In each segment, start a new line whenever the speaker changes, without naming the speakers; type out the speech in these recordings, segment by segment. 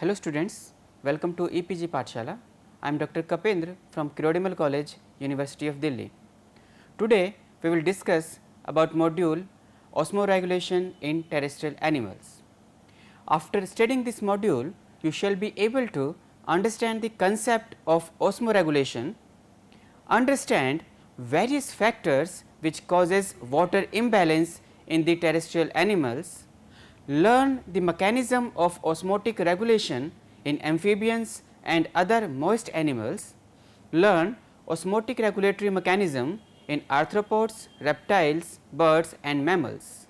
Hello students, welcome to EPG Pathshala. I am Dr. Kapendra from Kirodimmal College, University of Delhi. Today we will discuss about module osmoregulation in terrestrial animals. After studying this module, you shall be able to understand the concept of osmoregulation, understand various factors which causes water imbalance in the terrestrial animals, learn the mechanism of osmotic regulation in amphibians and other moist animals, learn osmotic regulatory mechanism in arthropods, reptiles, birds and mammals.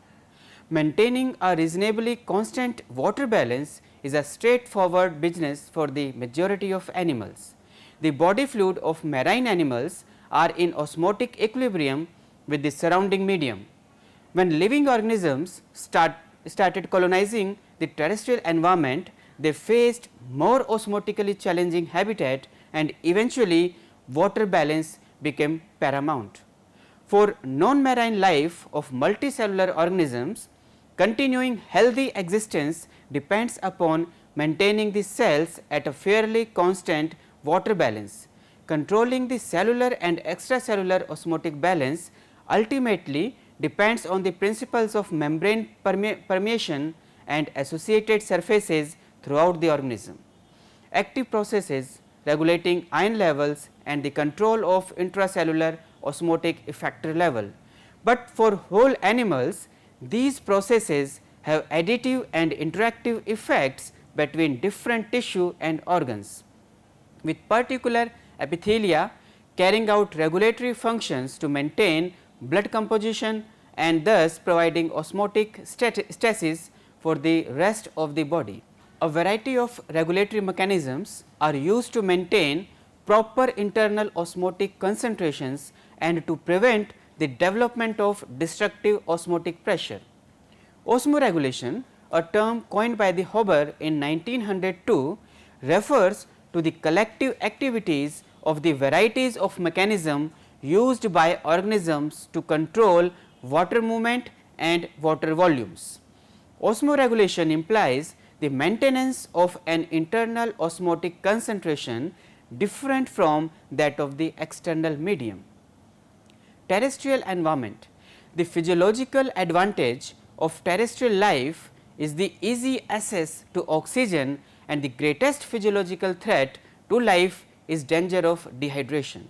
Maintaining a reasonably constant water balance is a straightforward business for the majority of animals. The body fluid of marine animals are in osmotic equilibrium with the surrounding medium. When living organisms started colonizing the terrestrial environment, they faced more osmotically challenging habitat and eventually water balance became paramount. For non-marine life of multicellular organisms, continuing healthy existence depends upon maintaining the cells at a fairly constant water balance. Controlling the cellular and extracellular osmotic balance ultimately depends on the principles of membrane permeation and associated surfaces throughout the organism. Active processes regulating ion levels and the control of intracellular osmotic effector level. But for whole animals, these processes have additive and interactive effects between different tissue and organs, with particular epithelia carrying out regulatory functions to maintain blood composition and thus providing osmotic stasis for the rest of the body. A variety of regulatory mechanisms are used to maintain proper internal osmotic concentrations and to prevent the development of destructive osmotic pressure. Osmoregulation, a term coined by the Haber in 1902, refers to the collective activities of the varieties of mechanism used by organisms to control water movement and water volumes. Osmoregulation implies the maintenance of an internal osmotic concentration different from that of the external medium. Terrestrial environment. The physiological advantage of terrestrial life is the easy access to oxygen, and the greatest physiological threat to life is danger of dehydration.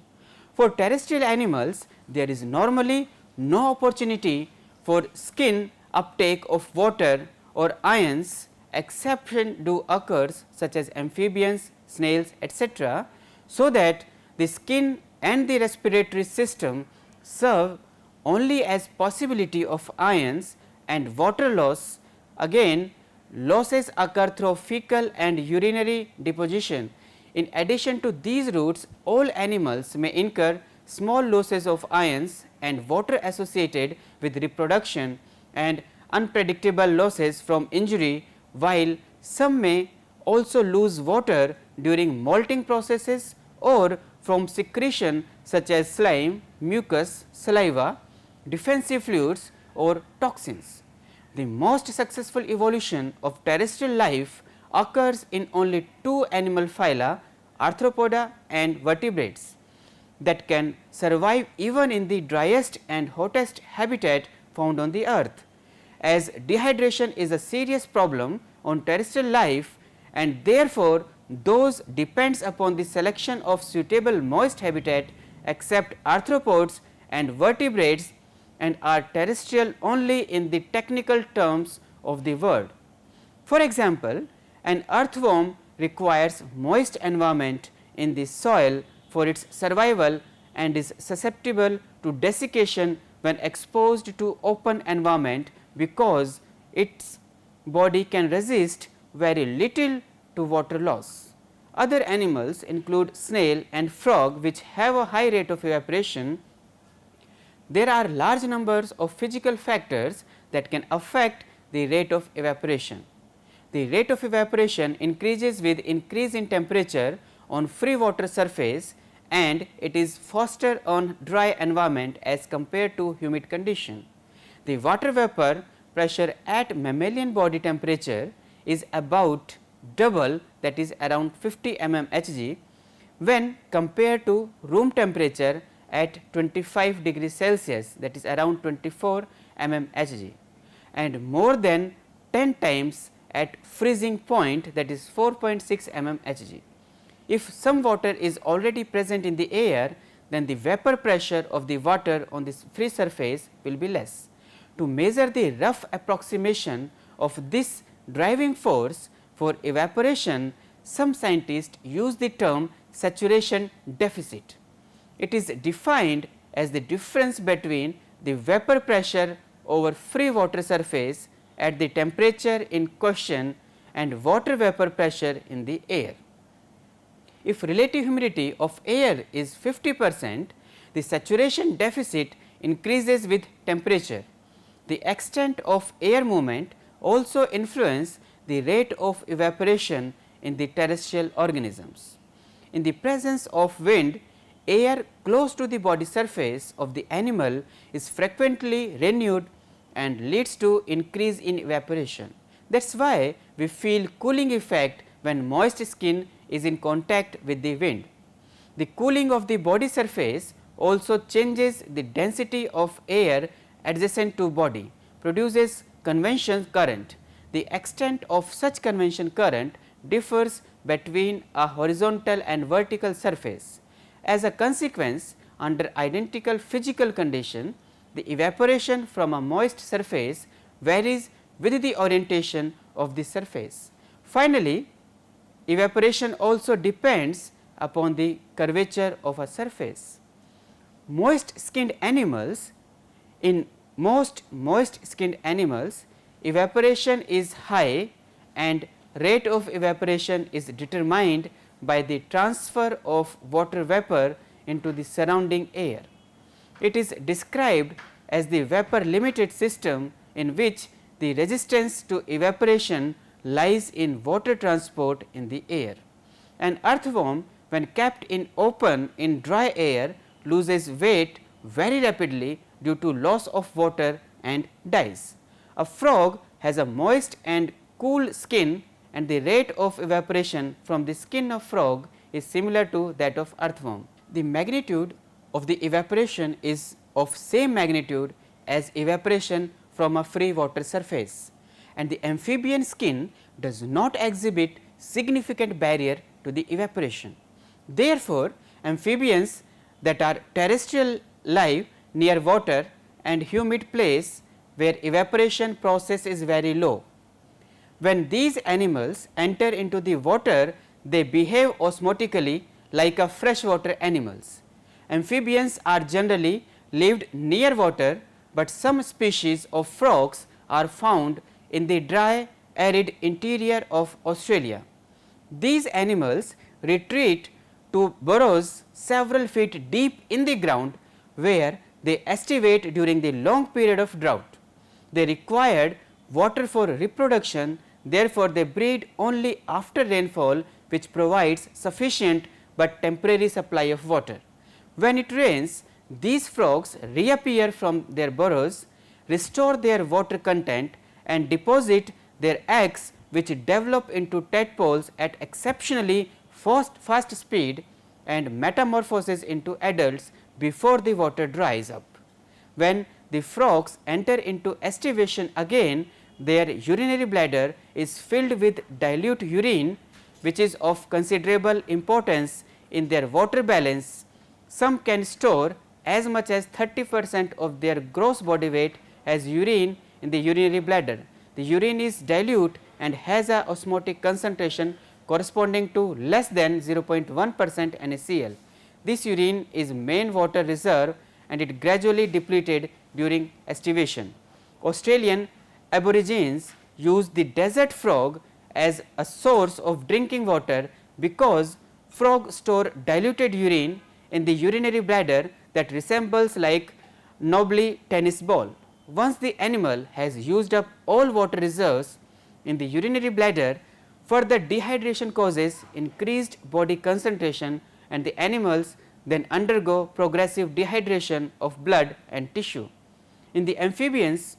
For terrestrial animals, there is normally no opportunity for skin uptake of water or ions. Exception do occurs such as amphibians, snails, etc., so that the skin and the respiratory system serve only as possibility of ions and water loss. Again, losses occur through fecal and urinary deposition. In addition to these routes, all animals may incur small losses of ions and water associated with reproduction and unpredictable losses from injury, while some may also lose water during molting processes or from secretion such as slime, mucus, saliva, defensive fluids or toxins. The most successful evolution of terrestrial life occurs in only two animal phyla, Arthropoda and vertebrates, that can survive even in the driest and hottest habitat found on the earth. As dehydration is a serious problem on terrestrial life, and therefore, those depends upon the selection of suitable moist habitat except arthropods and vertebrates, and are terrestrial only in the technical terms of the word. For example, an earthworm requires moist environment in the soil for its survival and is susceptible to desiccation when exposed to open environment, because its body can resist very little to water loss. Other animals include snail and frog, which have a high rate of evaporation. There are large numbers of physical factors that can affect the rate of evaporation. The rate of evaporation increases with increase in temperature on free water surface, and it is faster on dry environment as compared to humid condition. The water vapor pressure at mammalian body temperature is about double, that is around 50 mmHg, when compared to room temperature at 25 degrees Celsius, that is around 24 mmHg, and more than 10 times at freezing point, that is 4.6 mmHg. If some water is already present in the air, then the vapor pressure of the water on this free surface will be less. To measure the rough approximation of this driving force for evaporation, some scientists use the term saturation deficit. It is defined as the difference between the vapor pressure over free water surface at the temperature in question and water vapor pressure in the air. If relative humidity of air is 50%, the saturation deficit increases with temperature. The extent of air movement also influence the rate of evaporation in the terrestrial organisms. In the presence of wind, air close to the body surface of the animal is frequently renewed and leads to increase in evaporation. That is why we feel cooling effect when moist skin is in contact with the wind. The cooling of the body surface also changes the density of air adjacent to body, produces convection current. The extent of such convection current differs between a horizontal and vertical surface. As a consequence, under identical physical condition, the evaporation from a moist surface varies with the orientation of the surface. Finally, evaporation also depends upon the curvature of a surface. Moist skinned animals, in most moist skinned animals, evaporation is high and rate of evaporation is determined by the transfer of water vapor into the surrounding air. It is described as the vapor limited system in which the resistance to evaporation lies in water transport in the air. An earthworm, when kept in open in dry air, loses weight very rapidly due to loss of water and dies. A frog has a moist and cool skin, and the rate of evaporation from the skin of frog is similar to that of earthworm. The magnitude of the evaporation is of same magnitude as evaporation from a free water surface, and the amphibian skin does not exhibit significant barrier to the evaporation. Therefore, amphibians that are terrestrial live near water and humid place where evaporation process is very low. When these animals enter into the water, they behave osmotically like a freshwater animals. Amphibians are generally lived near water, but some species of frogs are found in the dry arid interior of Australia. These animals retreat to burrows several feet deep in the ground, where they estivate during the long period of drought. They required water for reproduction, therefore, they breed only after rainfall, which provides sufficient but temporary supply of water. When it rains, these frogs reappear from their burrows, restore their water content and deposit their eggs, which develop into tadpoles at exceptionally fast speed and metamorphoses into adults before the water dries up. When the frogs enter into estivation again, their urinary bladder is filled with dilute urine, which is of considerable importance in their water balance. Some can store as much as 30% of their gross body weight as urine in the urinary bladder. The urine is dilute and has a osmotic concentration corresponding to less than 0.1% NaCl. This urine is main water reserve and it gradually depleted during estivation. Australian aborigines use the desert frog as a source of drinking water because frogs store diluted urine in the urinary bladder that resembles like knobbly tennis ball. Once the animal has used up all water reserves in the urinary bladder, further dehydration causes increased body concentration and the animals then undergo progressive dehydration of blood and tissue. In the amphibians,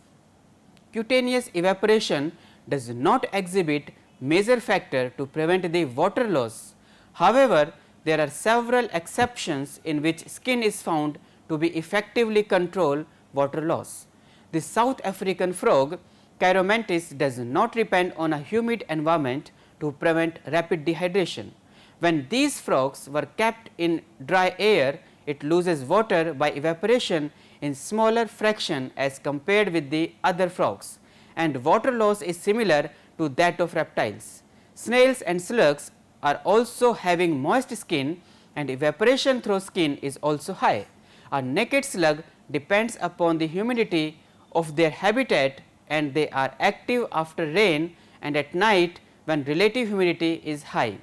cutaneous evaporation does not exhibit major factor to prevent the water loss. However, there are several exceptions in which skin is found to be effectively control water loss. The South African frog Chiromantis does not depend on a humid environment to prevent rapid dehydration. When these frogs were kept in dry air, it loses water by evaporation in smaller fraction as compared with the other frogs, and water loss is similar to that of reptiles. Snails and slugs are also having moist skin, and evaporation through skin is also high. A naked slug depends upon the humidity of their habitat, and they are active after rain and at night when relative humidity is high.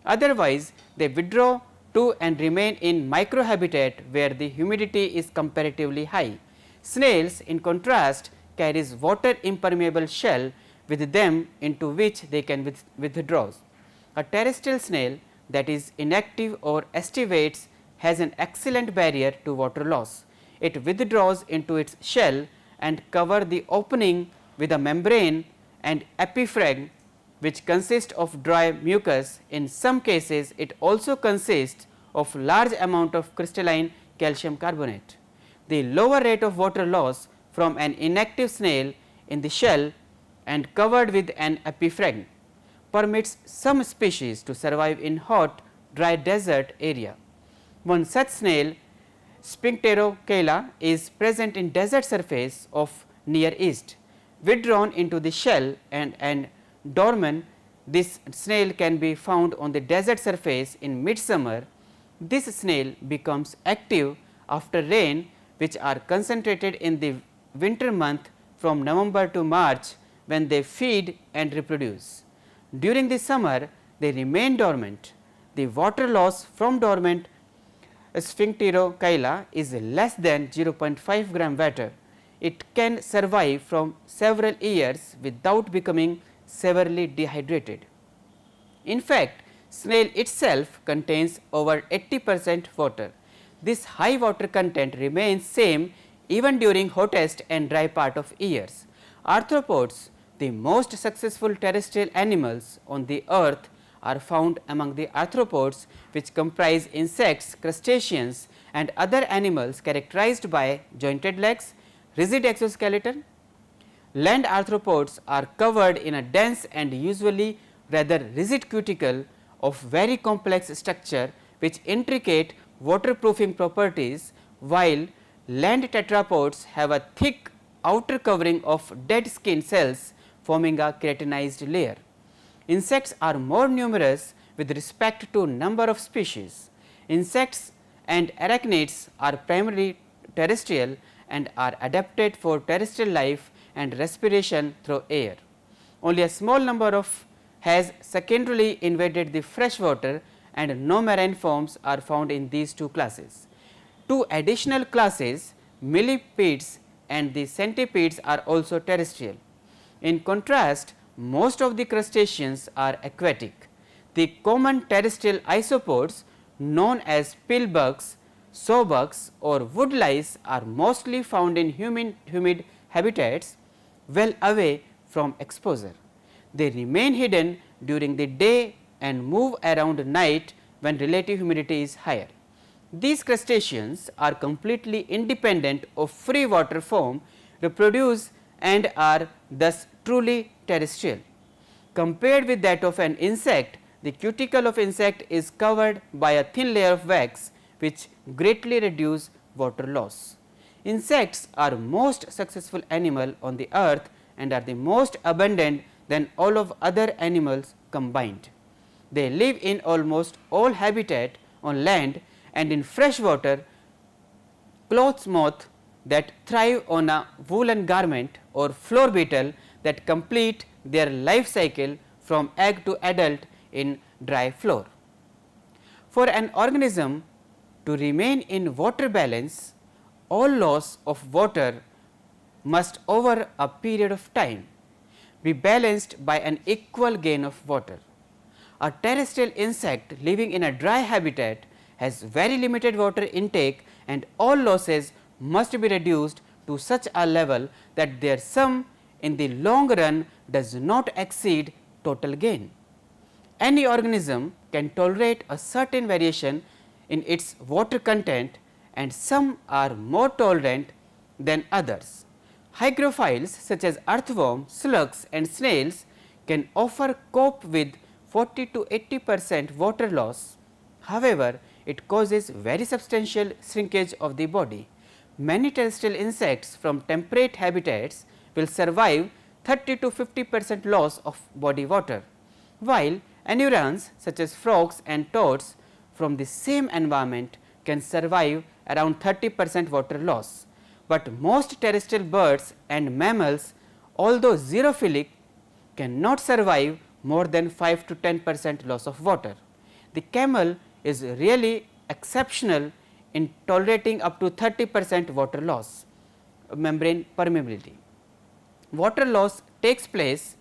Otherwise, they withdraw to and remain in microhabitat where the humidity is comparatively high. Snails, in contrast, carries water impermeable shell with them into which they can withdraw. A terrestrial snail that is inactive or estivates has an excellent barrier to water loss. It withdraws into its shell and cover the opening with a membrane and epiphragm, which consists of dry mucus. In some cases, it also consists of large amount of crystalline calcium carbonate. The lower rate of water loss from an inactive snail in the shell and covered with an epiphragm permits some species to survive in hot, dry desert area. One such snail, Sphincterochila, is present in desert surface of Near East. Withdrawn into the shell and dormant, this snail can be found on the desert surface in midsummer. This snail becomes active after rain, which are concentrated in the winter month from November to March, when they feed and reproduce. During the summer, they remain dormant. The water loss from dormant Sphincterochila is less than 0.5 gram water. It can survive from several years without becoming severely dehydrated. In fact, snail itself contains over 80% water. This high water content remains same even during hottest and dry part of years. Arthropods, the most successful terrestrial animals on the earth, are found among the arthropods, which comprise insects, crustaceans and other animals characterized by jointed legs, rigid exoskeleton. Land arthropods are covered in a dense and usually rather rigid cuticle of very complex structure which intricate waterproofing properties, while land tetrapods have a thick outer covering of dead skin cells forming a keratinized layer. Insects are more numerous with respect to number of species. Insects and arachnids are primarily terrestrial and are adapted for terrestrial life and respiration through air. Only a small number of has secondarily invaded the fresh water, and no marine forms are found in these two classes. Two additional classes, millipedes and the centipedes, are also terrestrial. In contrast, most of the crustaceans are aquatic. The common terrestrial isopods known as pillbugs, sawbugs or wood lice are mostly found in humid habitats well away from exposure. They remain hidden during the day and move around night when relative humidity is higher. These crustaceans are completely independent of free water form, reproduce and are thus truly terrestrial. Compared with that of an insect, the cuticle of insect is covered by a thin layer of wax, which greatly reduce water loss. Insects are most successful animal on the earth and are the most abundant than all of other animals combined. They live in almost all habitat on land and in fresh water. Clothes moth that thrive on a woolen garment or floor beetle that complete their life cycle from egg to adult in dry floor. For an organism to remain in water balance, all loss of water must over a period of time be balanced by an equal gain of water. A terrestrial insect living in a dry habitat has very limited water intake, and all losses must be reduced to such a level that their sum in the long run does not exceed total gain. Any organism can tolerate a certain variation in its water content, and some are more tolerant than others. Hygrophils such as earthworms, slugs and snails can often cope with 40 to 80% water loss. However, it causes very substantial shrinkage of the body. Many terrestrial insects from temperate habitats will survive 30 to 50% loss of body water, while anurans such as frogs and toads from the same environment can survive around 30% water loss. But most terrestrial birds and mammals, although xerophilic, cannot survive more than 5 to 10% loss of water. The camel is really exceptional in tolerating up to 30% water loss, membrane permeability. Water loss takes place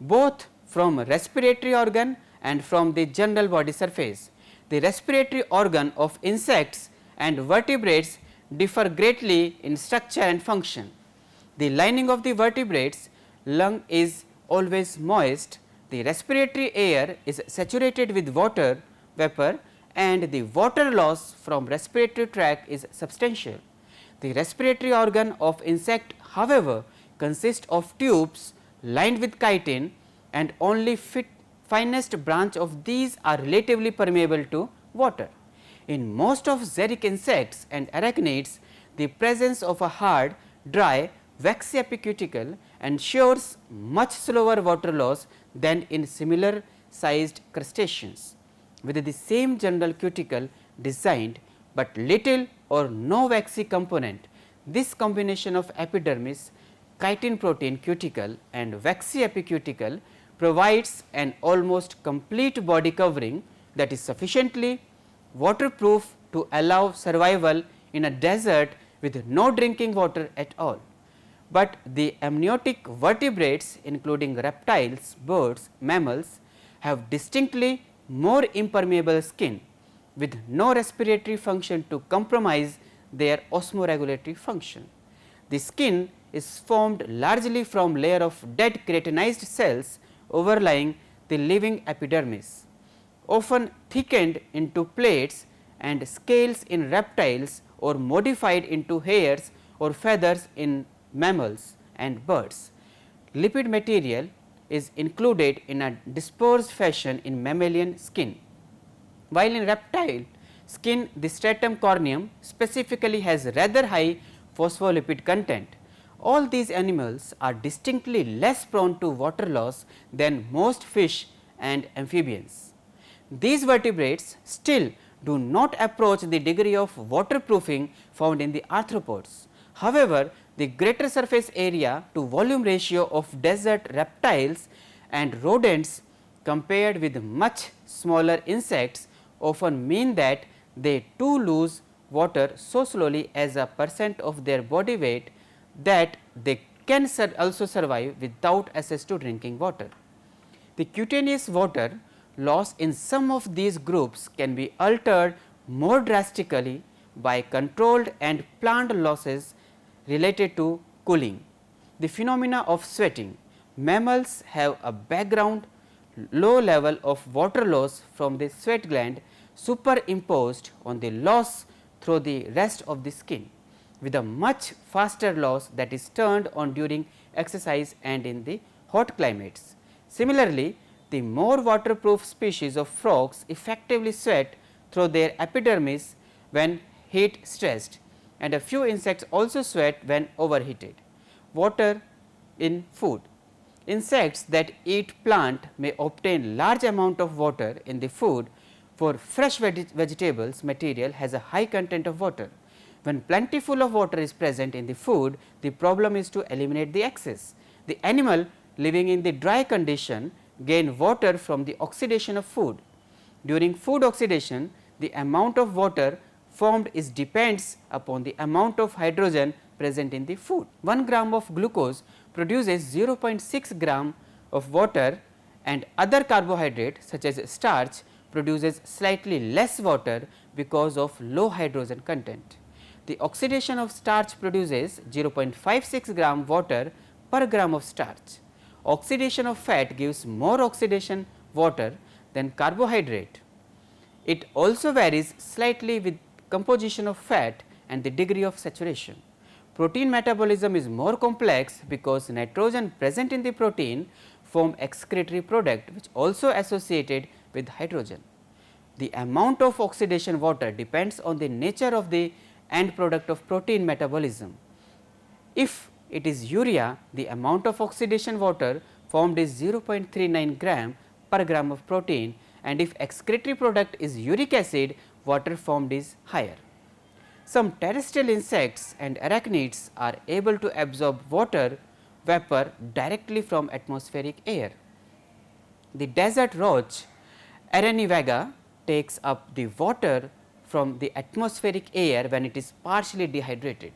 both from respiratory organ and from the general body surface. The respiratory organ of insects and vertebrates differ greatly in structure and function. The lining of the vertebrates lung is always moist, the respiratory air is saturated with water vapor, and the water loss from respiratory tract is substantial. The respiratory organ of insect, however, consists of tubes lined with chitin, and only finest branch of these are relatively permeable to water. In most of xeric insects and arachnids, the presence of a hard, dry, waxy epicuticle ensures much slower water loss than in similar sized crustaceans. With the same general cuticle designed, but little or no waxy component, this combination of epidermis, chitin protein cuticle and waxy epicuticle provides an almost complete body covering that is sufficiently waterproof to allow survival in a desert with no drinking water at all. But the amniotic vertebrates, including reptiles, birds, mammals, have distinctly more impermeable skin with no respiratory function to compromise their osmoregulatory function. The skin is formed largely from layer of dead keratinized cells overlying the living epidermis, often thickened into plates and scales in reptiles or modified into hairs or feathers in mammals and birds. Lipid material is included in a dispersed fashion in mammalian skin, while in reptile skin the stratum corneum specifically has rather high phospholipid content. All these animals are distinctly less prone to water loss than most fish and amphibians. These vertebrates still do not approach the degree of waterproofing found in the arthropods. However, the greater surface area to volume ratio of desert reptiles and rodents compared with much smaller insects often mean that they too lose water so slowly as a percent of their body weight that they can also survive without access to drinking water. The cutaneous water loss in some of these groups can be altered more drastically by controlled and planned losses related to cooling. The phenomena of sweating. Mammals have a background low level of water loss from the sweat gland superimposed on the loss through the rest of the skin, with a much faster loss that is turned on during exercise and in the hot climates. Similarly, the more waterproof species of frogs effectively sweat through their epidermis when heat stressed, and a few insects also sweat when overheated. Water in food. Insects that eat plant may obtain large amount of water in the food. For fresh vegetables, material has a high content of water. When plentiful of water is present in the food, the problem is to eliminate the excess. The animal living in the dry condition gain water from the oxidation of food. During food oxidation, the amount of water formed is depends upon the amount of hydrogen present in the food. 1 gram of glucose produces 0.6 gram of water, and other carbohydrate such as starch produces slightly less water because of low hydrogen content. The oxidation of starch produces 0.56 gram water per gram of starch. oxidation of fat gives more oxidation water than carbohydrate. It also varies slightly with composition of fat and the degree of saturation. Protein metabolism is more complex because nitrogen present in the protein form excretory product which also associated with hydrogen. The amount of oxidation water depends on the nature of the end product of protein metabolism. If it is urea, the amount of oxidation water formed is 0.39 gram per gram of protein, and if excretory product is uric acid, water formed is higher. Some terrestrial insects and arachnids are able to absorb water vapor directly from atmospheric air. The desert roach Arenivaga takes up the water from the atmospheric air when it is partially dehydrated.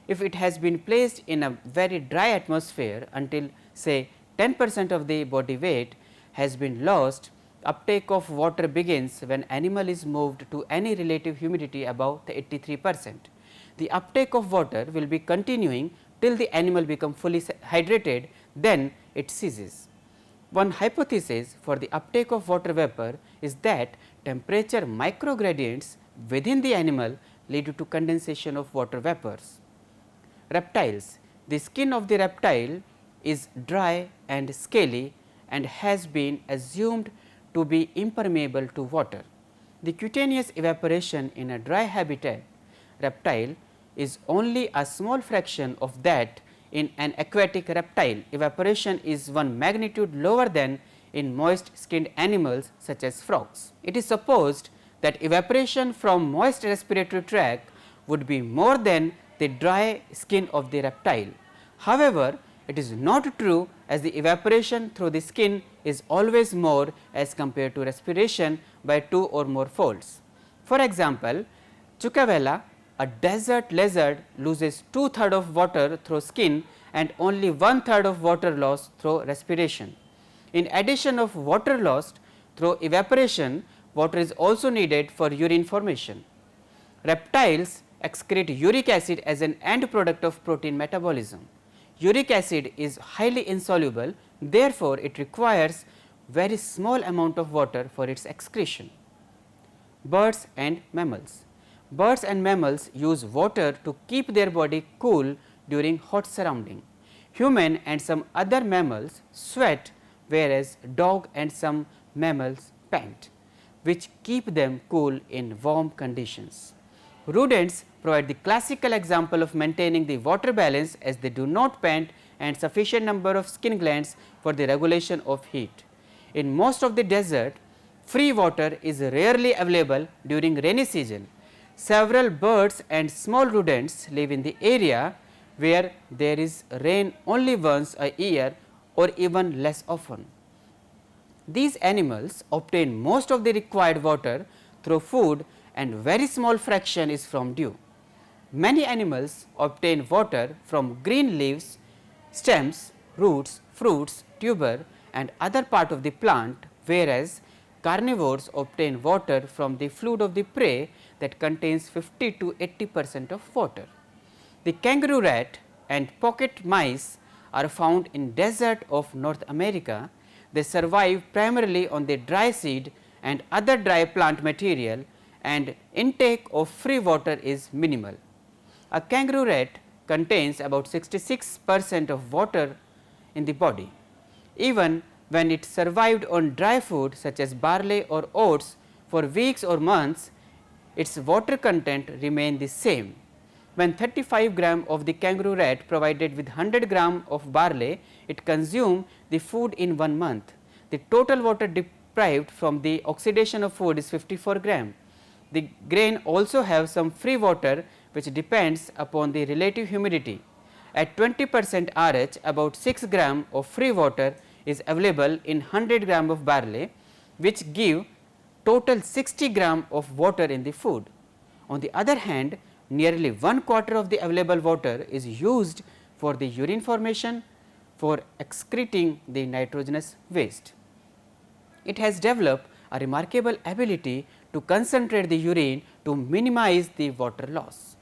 If it has been placed in a very dry atmosphere until say 10% of the body weight has been lost, uptake of water begins when animal is moved to any relative humidity above the 83%. The uptake of water will be continuing till the animal become fully hydrated, then it ceases. One hypothesis for the uptake of water vapor is that temperature microgradients within the animal lead to condensation of water vapors. Reptiles. The skin of the reptile is dry and scaly and has been assumed to be impermeable to water. The cutaneous evaporation in a dry habitat reptile is only a small fraction of that in an aquatic reptile. Evaporation is one magnitude lower than in moist skinned animals such as frogs. It is supposed that evaporation from moist respiratory tract would be more than the dry skin of the reptile. However, it is not true, as the evaporation through the skin is always more as compared to respiration by 2 or more folds. For example, Chukavella, a desert lizard, loses 2/3 of water through skin and only 1/3 of water loss through respiration. In addition of water lost through evaporation, water is also needed for urine formation. Reptiles excrete uric acid as an end product of protein metabolism. Uric acid is highly insoluble, therefore, it requires very small amount of water for its excretion. Birds and mammals. Birds and mammals use water to keep their body cool during hot surrounding. Human and some other mammals sweat, whereas dog and some mammals pant, which keep them cool in warm conditions. Rodents provide the classical example of maintaining the water balance, as they do not pant and sufficient number of skin glands for the regulation of heat. In most of the desert, free water is rarely available during rainy season. Several birds and small rodents live in the area where there is rain only once a year or even less often. These animals obtain most of the required water through food, and very small fraction is from dew. Many animals obtain water from green leaves, stems, roots, fruits, tuber and other part of the plant, whereas carnivores obtain water from the fluid of the prey that contains 50 to 80% of water. The kangaroo rat and pocket mice are found in desert of North America. They survive primarily on the dry seed and other dry plant material, and intake of free water is minimal. A kangaroo rat contains about 66% of water in the body. Even when it survived on dry food such as barley or oats for weeks or months, its water content remained the same. When 35 gram of the kangaroo rat provided with 100 gram of barley, it consumed the food in 1 month. The total water deprived from the oxidation of food is 54 gram. The grain also have some free water which depends upon the relative humidity. At 20% RH, about 6 gram of free water is available in 100 gram of barley, which give total 60 gram of water in the food. On the other hand, nearly 1/4 of the available water is used for the urine formation, for excreting the nitrogenous waste. It has developed a remarkable ability to concentrate the urine to minimize the water loss.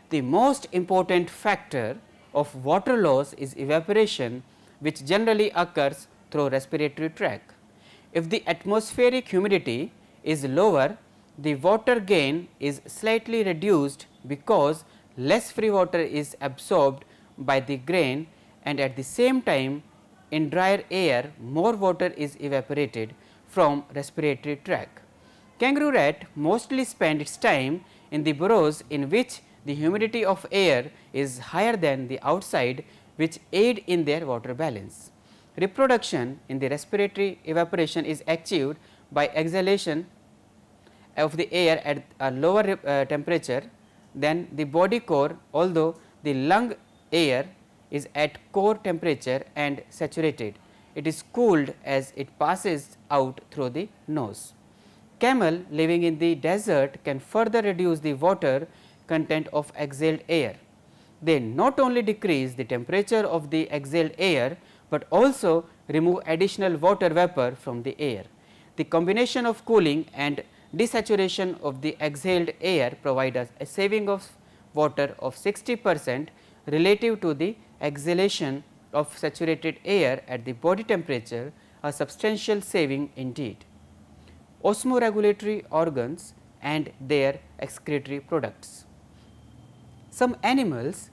The most important factor of water loss is evaporation, which generally occurs through respiratory tract. If the atmospheric humidity is lower, the water gain is slightly reduced because less free water is absorbed by the grain, and at the same time in drier air more water is evaporated from respiratory tract. Kangaroo rat mostly spend its time in the burrows in which the humidity of air is higher than the outside, which aid in their water balance. Reproduction in the respiratory evaporation is achieved by exhalation of the air at a lower temperature than the body core, although the lung air is at core temperature and saturated. It is cooled as it passes out through the nose. Camel living in the desert can further reduce the water content of exhaled air. They not only decrease the temperature of the exhaled air, but also remove additional water vapor from the air. The combination of cooling and desaturation of the exhaled air provide us a saving of water of 60% relative to the exhalation of saturated air at the body temperature, a substantial saving indeed. Osmoregulatory organs and their excretory products. Some animals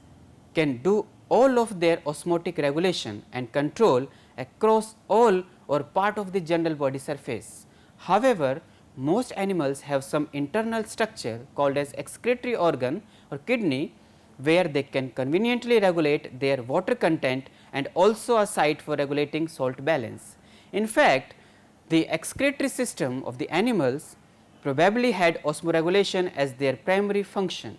can do all of their osmotic regulation and control across all or part of the general body surface. However, most animals have some internal structure called as excretory organ or kidney, where they can conveniently regulate their water content and also a site for regulating salt balance. In fact, the excretory system of the animals probably had osmoregulation as their primary function.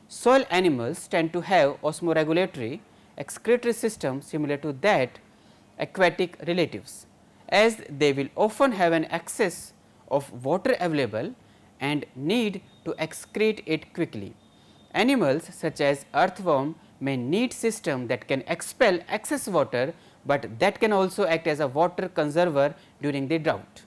Soil animals tend to have osmoregulatory excretory system similar to that aquatic relatives, as they will often have an excess of water available and need to excrete it quickly. Animals such as earthworm may need system that can expel excess water, but that can also act as a water conserver during the drought.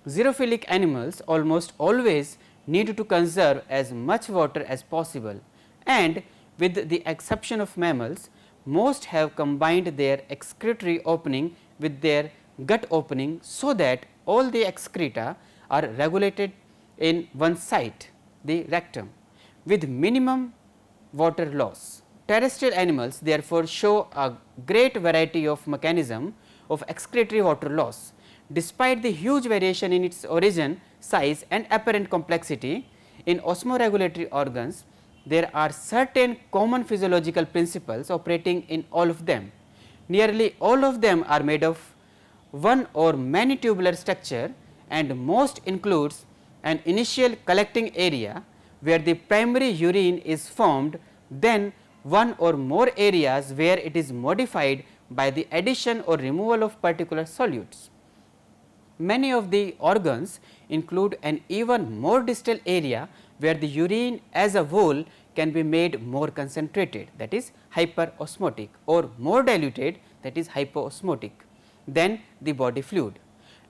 Xerophilic animals almost always need to conserve as much water as possible, and with the exception of mammals, most have combined their excretory opening with their gut opening, so that all the excreta are regulated in one site, the rectum, with minimum water loss. Terrestrial animals therefore show a great variety of mechanism of excretory water loss. Despite the huge variation in its origin, size and apparent complexity in osmoregulatory organs, there are certain common physiological principles operating in all of them. Nearly all of them are made of one or many tubular structure, and most includes an initial collecting area where the primary urine is formed, then one or more areas where it is modified by the addition or removal of particular solutes. Many of the organs include an even more distal area where the urine as a whole can be made more concentrated, that is hyperosmotic, or more diluted, that is hypoosmotic, than the body fluid.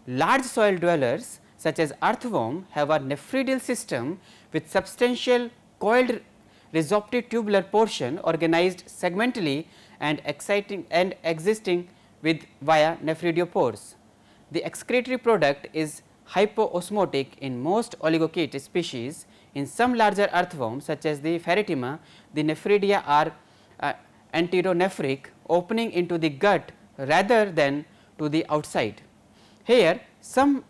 Large soil dwellers such as earthworm have a nephridial system with substantial coiled resorptive tubular portion organized segmentally and existing with via nephriospores. The excretory product is hypoosmotic in most oligochaete species. In some larger earthworms such as the Pheretima, the nephridia are enteronephric, opening into the gut rather than to the outside. Here some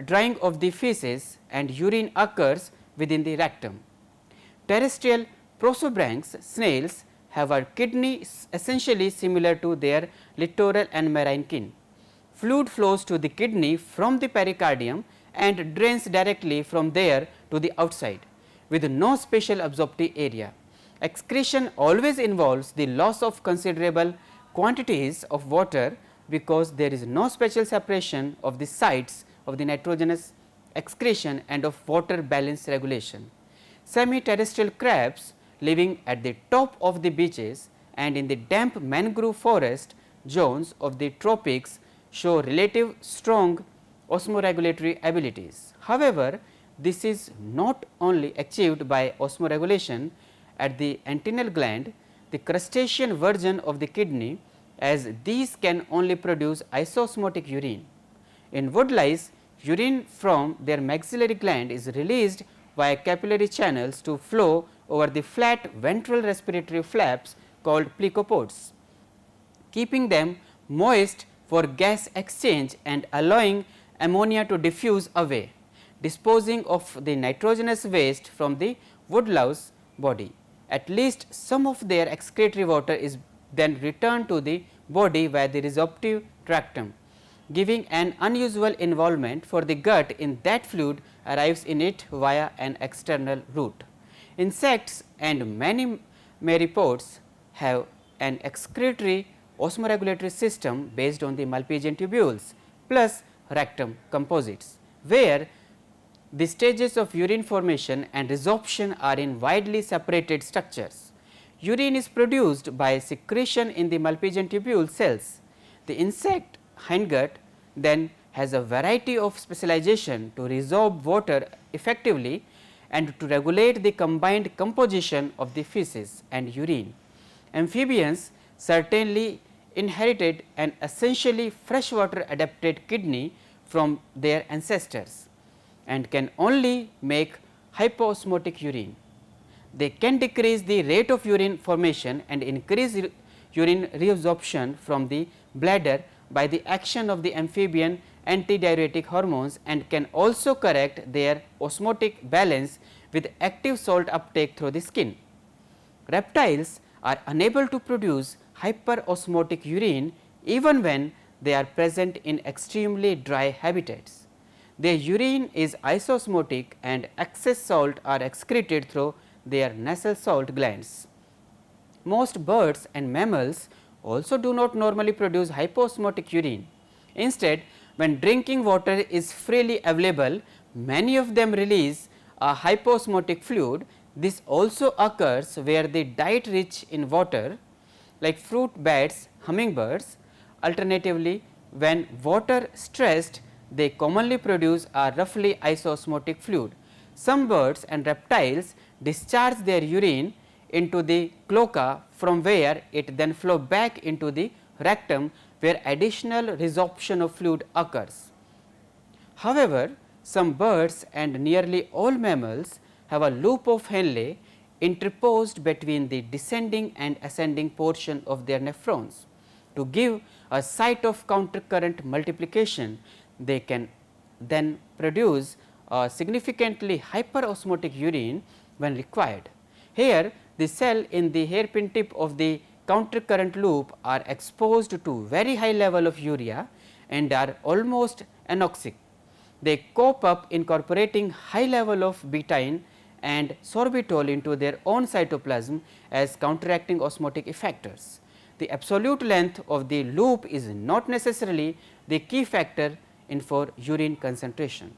drying of the feces and urine occurs within the rectum. Terrestrial prosobranchs snails have a kidney essentially similar to their littoral and marine kin. Fluid flows to the kidney from the pericardium and drains directly from there to the outside, with no special absorptive area. Excretion always involves the loss of considerable quantities of water, because there is no special separation of the sites of the nitrogenous excretion and of water balance regulation. Semi-terrestrial crabs living at the top of the beaches and in the damp mangrove forest zones of the tropics show relative strong osmoregulatory abilities. However, this is not only achieved by osmoregulation at the antennal gland. The crustacean version of the kidney as these can only produce isosmotic urine. In woodlice, urine from their maxillary gland is released via capillary channels to flow over the flat ventral respiratory flaps called plecopods, keeping them moist for gas exchange and allowing ammonia to diffuse away, disposing of the nitrogenous waste from the woodlouse body. At least some of their excretory water is then returned to the body via the resorptive tractum, giving an unusual involvement for the gut in that fluid arrives in it via an external route. Insects and many myriapods have an excretory osmoregulatory system based on the Malpighian tubules plus rectum composites, where the stages of urine formation and resorption are in widely separated structures. Urine is produced by secretion in the Malpighian tubule cells. The insect hindgut then has a variety of specialization to resorb water effectively and to regulate the combined composition of the feces and urine. Amphibians certainly inherited an essentially freshwater adapted kidney from their ancestors and can only make hyposmotic urine. They can decrease the rate of urine formation and increase urine reabsorption from the bladder by the action of the amphibian antidiuretic hormones and can also correct their osmotic balance with active salt uptake through the skin. Reptiles are unable to produce hyperosmotic urine even when they are present in extremely dry habitats. Their urine is isosmotic and excess salt are excreted through their nasal salt glands. Most birds and mammals also do not normally produce hyposmotic urine. Instead, when drinking water is freely available, many of them release a hyposmotic fluid. This also occurs where the diet rich in water like fruit bats, hummingbirds. Alternatively, when water stressed, they commonly produce a roughly isosmotic fluid. Some birds and reptiles discharge their urine into the cloaca, from where it then flow back into the rectum, where additional resorption of fluid occurs. However, some birds and nearly all mammals have a loop of Henle interposed between the descending and ascending portion of their nephrons. To give a site of countercurrent multiplication, they can then produce a significantly hyperosmotic urine when required. Here, the cell in the hairpin tip of the countercurrent loop are exposed to very high level of urea and are almost anoxic. They cope up incorporating high level of betaine and sorbitol into their own cytoplasm as counteracting osmotic effectors. The absolute length of the loop is not necessarily the key factor in for urine concentration.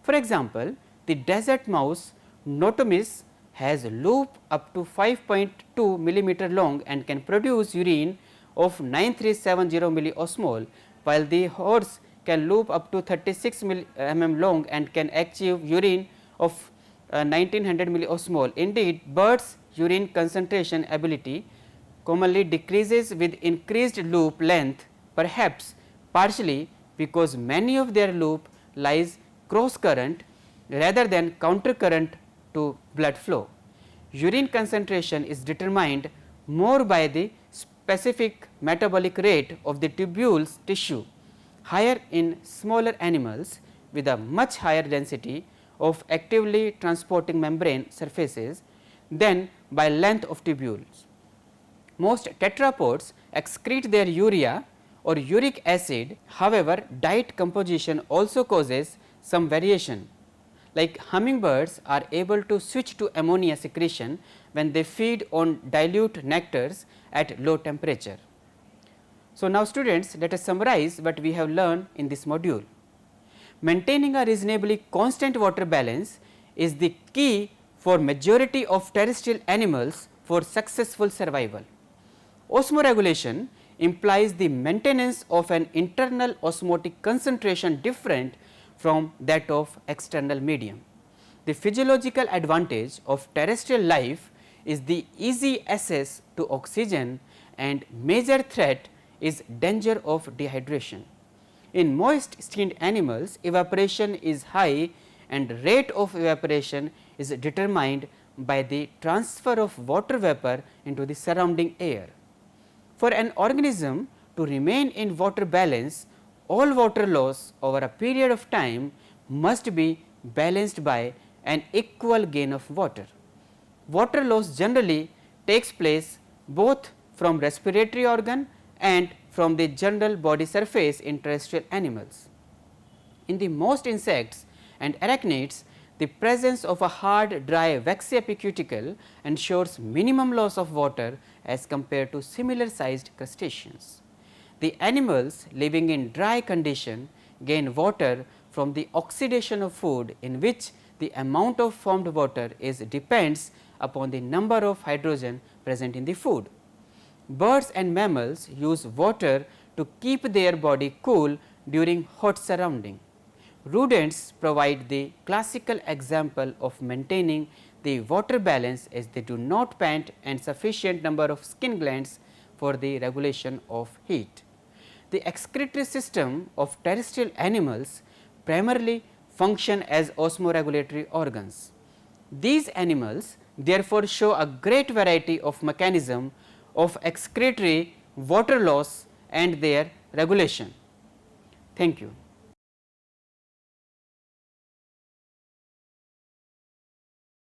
For example, the desert mouse Notomis has a loop up to 5.2 millimeter long and can produce urine of 9370 milliosmol, while the horse can loop up to 36 mm long and can achieve urine of 1900 milliosmol. Indeed, birds urine concentration ability commonly decreases with increased loop length, perhaps partially because many of their loop lies cross current rather than counter current to blood flow. Urine concentration is determined more by the specific metabolic rate of the tubules tissue, higher in smaller animals with a much higher density of actively transporting membrane surfaces than by length of tubules. Most tetrapods excrete their urea or uric acid. However, diet composition also causes some variation, like hummingbirds are able to switch to ammonia secretion when they feed on dilute nectars at low temperature. So, now students, let us summarize what we have learned in this module. Maintaining a reasonably constant water balance is the key for majority of terrestrial animals for successful survival. Osmoregulation implies the maintenance of an internal osmotic concentration different from that of external medium. The physiological advantage of terrestrial life is the easy access to oxygen, and major threat is danger of dehydration. In moist skinned animals, evaporation is high and rate of evaporation is determined by the transfer of water vapor into the surrounding air. For an organism to remain in water balance, all water loss over a period of time must be balanced by an equal gain of water. Water loss generally takes place both from respiratory organ and from the general body surface in terrestrial animals. In the most insects and arachnids, the presence of a hard dry waxy epicuticle ensures minimum loss of water as compared to similar sized crustaceans. The animals living in dry condition gain water from the oxidation of food, in which the amount of formed water is depends upon the number of hydrogen present in the food. Birds and mammals use water to keep their body cool during hot surrounding. Rodents provide the classical example of maintaining the water balance, as they do not pant and sufficient number of skin glands for the regulation of heat. The excretory system of terrestrial animals primarily function as osmoregulatory organs. These animals therefore show a great variety of mechanism of excretory water loss and their regulation. Thank you.